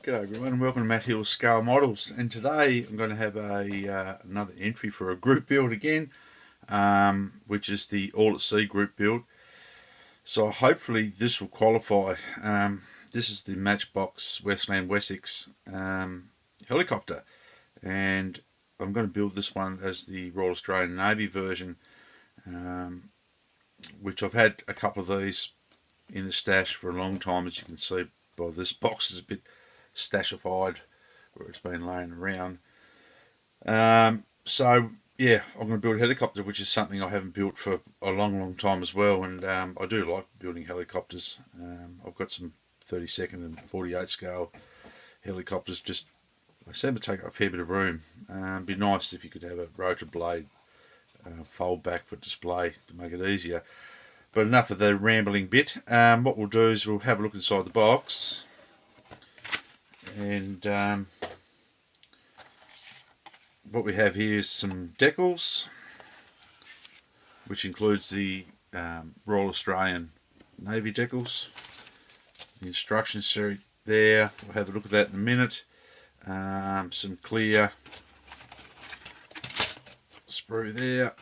G'day everyone, welcome to Matt Hill's Scale Models, and today I'm going to have another entry for a group build again, which is the All at Sea group build. So hopefully this will qualify. This is the Matchbox Westland Wessex helicopter, and I'm going to build this one as the Royal Australian Navy version, which I've had a couple of these in the stash for a long time. As you can see by this box, is a bit stashified where it's been laying around. So yeah, I'm going to build a helicopter, which is something I haven't built for a long time as well, and I do like building helicopters. I've got some 32nd and 48 scale helicopters. Just they seem to take up a fair bit of room. It'd be nice if you could have a rotor blade fold back for display to make it easier. But enough of the rambling bit. What we'll do is we'll have a look inside the box. And what we have here is some decals, which includes the Royal Australian Navy decals. The instruction sheet there, we'll have a look at that in a minute. Some clear sprue there,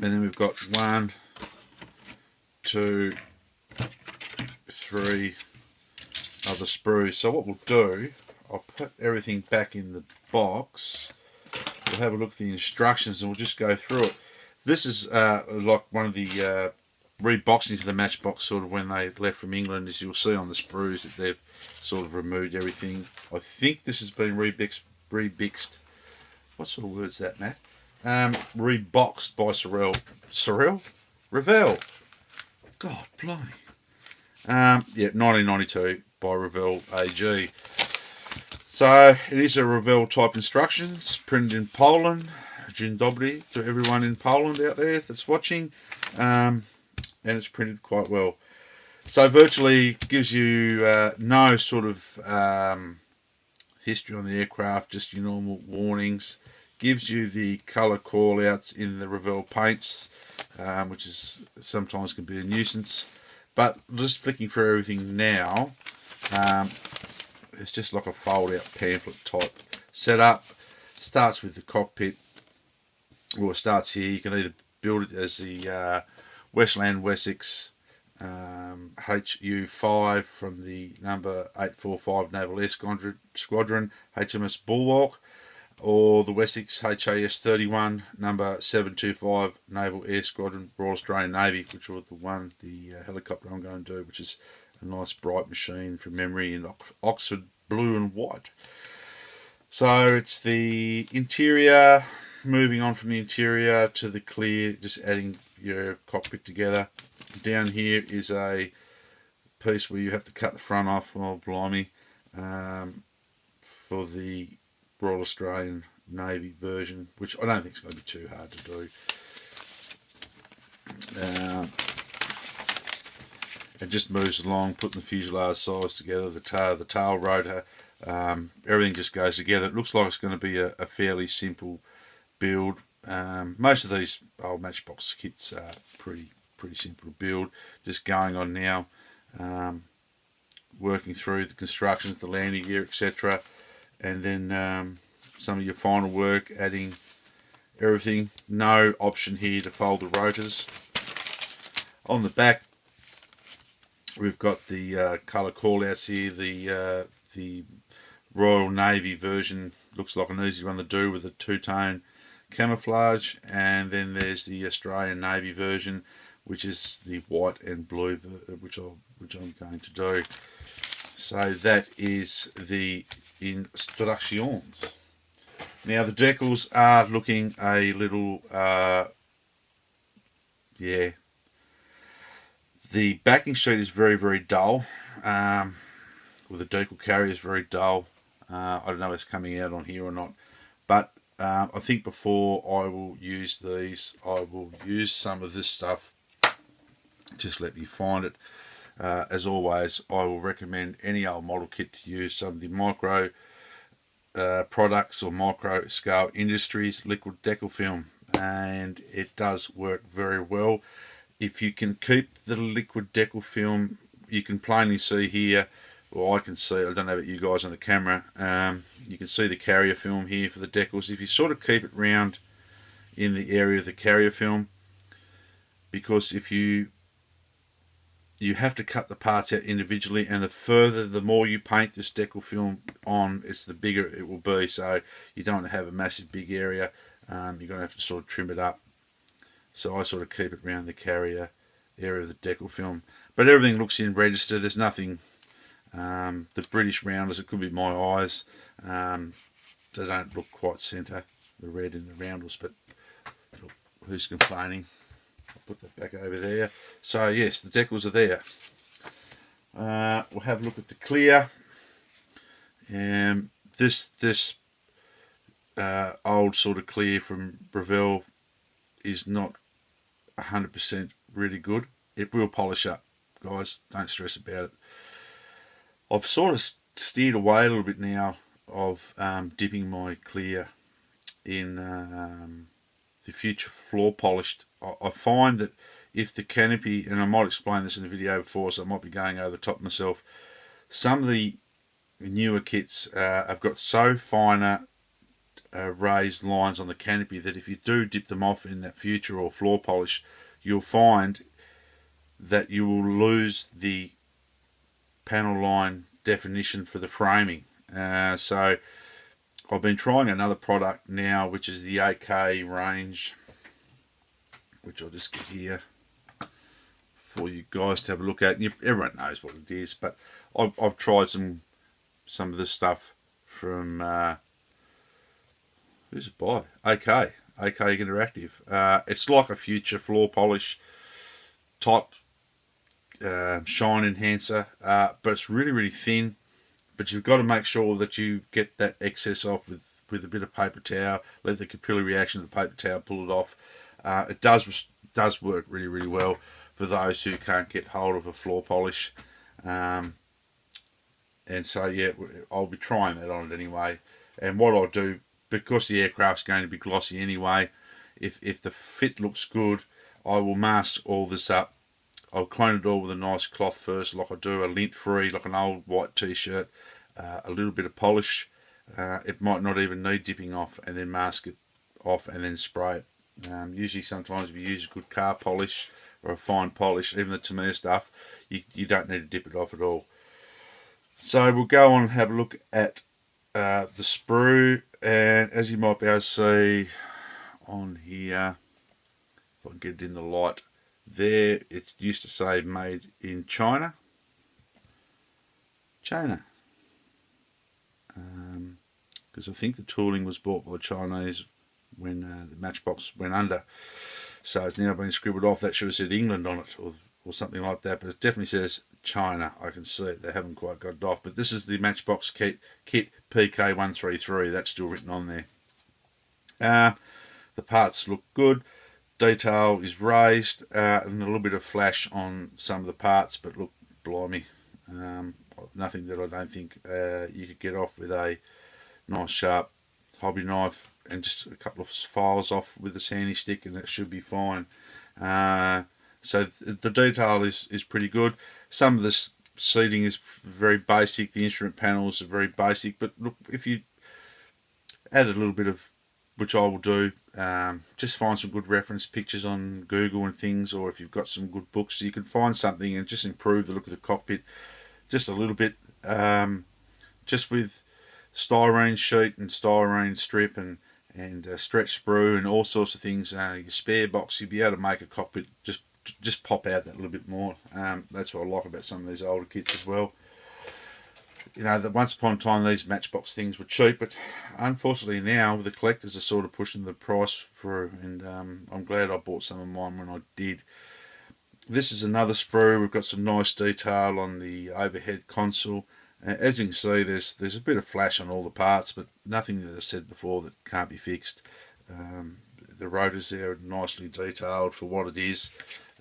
and then we've got 1, 2, 3 other sprues. So what we'll do, I'll put everything back in the box. We'll have a look at the instructions and we'll just go through it. This is like one of the reboxings of the Matchbox, sort of when they left from England. As you'll see on the sprues that they've sort of removed everything. I think this has been rebixed. What sort of word's that, Matt? Reboxed by Revell. God, blimey. Yeah, 1992 by Revell AG. So it is a Revell type instructions, printed in Poland. Dzień dobry to everyone in Poland out there that's watching, and it's printed quite well. So virtually gives you no sort of history on the aircraft, just your normal warnings. Gives you the colour call outs in the Revell paints, which is sometimes can be a nuisance. But just flicking through everything now, it's just like a fold-out pamphlet type setup. Starts with the cockpit. Well, it starts here. You can either build it as the Westland Wessex HU5 from the number 845 Naval Air Squadron HMS Bulwark, or the Wessex HAS31 number 725 Naval Air Squadron Royal Australian Navy, which was the helicopter I'm going to do, which is a nice bright machine from memory in Oxford blue and white. So it's the interior, moving on from the interior to the clear, just adding your cockpit together. Down here is a piece where you have to cut the front off, oh blimey, for the Royal Australian Navy version, which I don't think is going to be too hard to do. It just moves along, putting the fuselage sides together, the tail rotor, everything just goes together. It looks like it's going to be a fairly simple build. Most of these old Matchbox kits are pretty simple to build. Just going on now, working through the constructions, the landing gear, etc. And then some of your final work, adding everything. No option here to fold the rotors. On the back, we've got the colour call-outs here. The Royal Navy version looks like an easy one to do with a two-tone camouflage, and then there's the Australian Navy version, which is the white and blue, which I'm going to do. So that is the instructions. Now the decals are looking a little, yeah. The backing sheet is very dull. Well, the decal carrier is very dull. I don't know if it's coming out on here or not, but I think before I will use these, I will use some of this stuff. Just let me find it. As always, I will recommend any old model kit to use some of the micro products or micro scale industries liquid decal film, and it does work very well. If you can keep the liquid decal film, you can plainly see here well, I can see, I don't know about you guys on the camera, you can see the carrier film here for the decals. If you sort of keep it round in the area of the carrier film, because if you have to cut the parts out individually, and the more you paint this decal film on, it's the bigger it will be. So you don't want to have a massive big area. You're going to have to sort of trim it up. So I sort of keep it around the carrier area of the decal film. But everything looks in register. There's nothing. The British rounders, it could be my eyes. They don't look quite centre, the red in the roundels. But look, who's complaining? I'll put that back over there. So yes, the decals are there. We'll have a look at the clear. This old sort of clear from Breville is not 100% really good. It will polish up, guys. Don't stress about it. I've sort of steered away a little bit now of dipping my clear in the future floor polished. I find that if the canopy, and I might explain this in the video before, so I might be going over the top of myself, some of the newer kits have got so finer raised lines on the canopy that if you do dip them off in that future or floor polish, you'll find that you will lose the panel line definition for the framing. So I've been trying another product now, which is the 8K range, which I'll just get here for you guys to have a look at. Everyone knows what it is, but I've tried some of this stuff from who's it by? AK Interactive. It's like a future floor polish type shine enhancer, but it's really thin. But you've got to make sure that you get that excess off with a bit of paper towel. Let the capillary reaction of the paper towel pull it off. It does work really well for those who can't get hold of a floor polish. And so yeah, I'll be trying that on it anyway. And what I'll do, because the aircraft's going to be glossy anyway, if the fit looks good, I will mask all this up. I'll clean it all with a nice cloth first, like I do a lint free, like an old white t-shirt, a little bit of polish. It might not even need dipping off, and then mask it off and then spray it. Usually sometimes if you use a good car polish or a fine polish, even the Tamiya stuff, you don't need to dip it off at all. So we'll go on and have a look at the sprue, and as you might be able to see on here, if I can get it in the light there, it used to say made in China, because I think the tooling was bought by the Chinese when the Matchbox went under, so it's now been scribbled off. That should have said England on it, or something like that, but it definitely says China. I can see it, they haven't quite got it off, but this is the Matchbox kit PK133, that's still written on there. The parts look good, detail is raised, and a little bit of flash on some of the parts, but look, blimey, nothing that I don't think you could get off with a nice sharp hobby knife and just a couple of files off with a sandy stick, and it should be fine. So the detail is pretty good. Some of this seating is very basic, the instrument panels are very basic, but look, if you add a little bit of, which I will do, just find some good reference pictures on Google and things, or if you've got some good books, you can find something and just improve the look of the cockpit just a little bit, just with styrene sheet and styrene strip and stretch sprue and all sorts of things. Your spare box, you'll be able to make a cockpit just pop out that little bit more. That's what I like about some of these older kits as well. You know, that once upon a time these Matchbox things were cheap, but unfortunately now the collectors are sort of pushing the price through, and I'm glad I bought some of mine when I did. This is another sprue. We've got some nice detail on the overhead console. As you can see, there's a bit of flash on all the parts, but nothing that I've said before that can't be fixed. The rotors there are nicely detailed for what it is.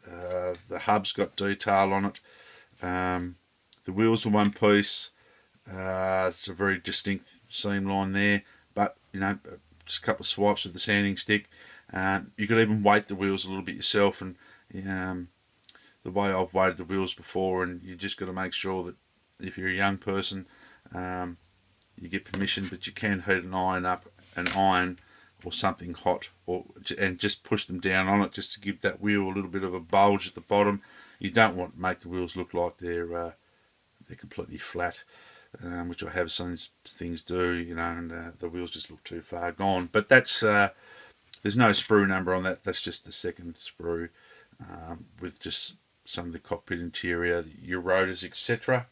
The hub's got detail on it. The wheels are one piece. It's a very distinct seam line there, but you know, just a couple of swipes with the sanding stick. You could even weight the wheels a little bit yourself, and the way I've weighted the wheels before, and you just got to make sure that if you're a young person, you get permission, but you can heat an iron or something hot, and just push them down on it just to give that wheel a little bit of a bulge at the bottom. You don't want to make the wheels look like they're completely flat, which I have seen things do, and the wheels just look too far gone. But that's there's no sprue number on that. That's just the second sprue, with just some of the cockpit interior, your rotors, etc.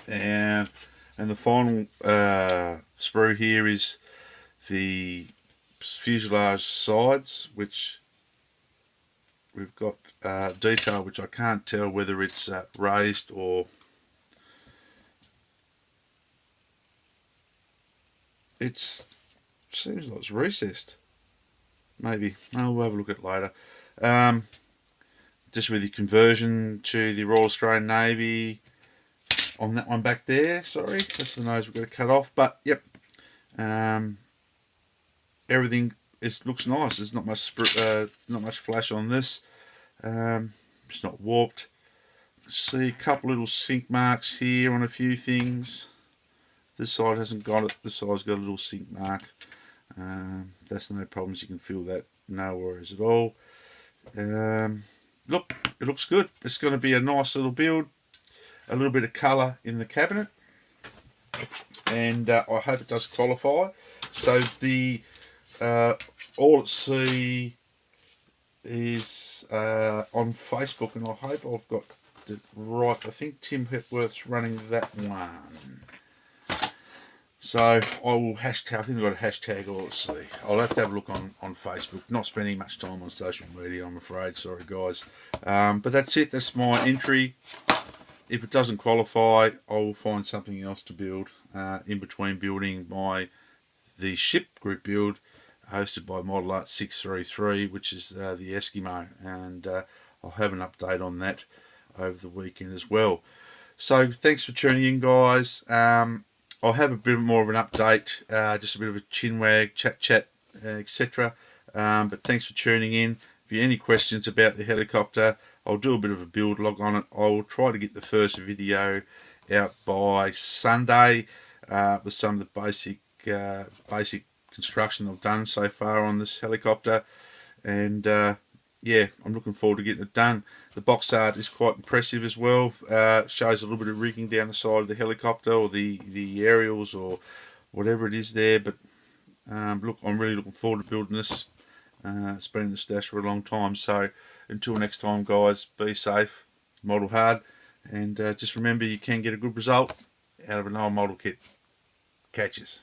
And the final sprue here is the fuselage sides, which we've got detail, which I can't tell whether it's raised or seems like it's recessed. Maybe we'll have a look at it later. Just with the conversion to the Royal Australian Navy on that one back there. Sorry, that's the nose we've got to cut off. But yep, everything looks nice. There's not much flash on this. It's not warped. See a couple little sink marks here on a few things. This side hasn't got it. This side's got a little sink mark. That's no problems. You can feel that, no worries at all. Look, it looks good. It's going to be a nice little build. A little bit of colour in the cabinet, and I hope it does qualify. So the all at sea is on Facebook, and I hope I've got it right. I think Tim Hepworth's running that one. So I will hashtag. I think I've got a hashtag all at sea. I'll have to have a look on Facebook. Not spending much time on social media, I'm afraid. Sorry, guys. But that's it. That's my entry. If it doesn't qualify, I will find something else to build in between building the ship group build hosted by Model Art 633, which is the Eskimo, and I'll have an update on that over the weekend as well. So thanks for tuning in, guys. I'll have a bit more of an update, just a bit of a chin wag, chat, etc. But thanks for tuning in. If you have any questions about the helicopter, I'll do a bit of a build log on it. I will try to get the first video out by Sunday with some of the basic construction I've done so far on this helicopter. And yeah, I'm looking forward to getting it done. The box art is quite impressive as well. Shows a little bit of rigging down the side of the helicopter, or the aerials, or whatever it is there. But look, I'm really looking forward to building this. It's been in the stash for a long time. So until next time, guys, be safe, model hard, and just remember, you can get a good result out of an old model kit. Catches.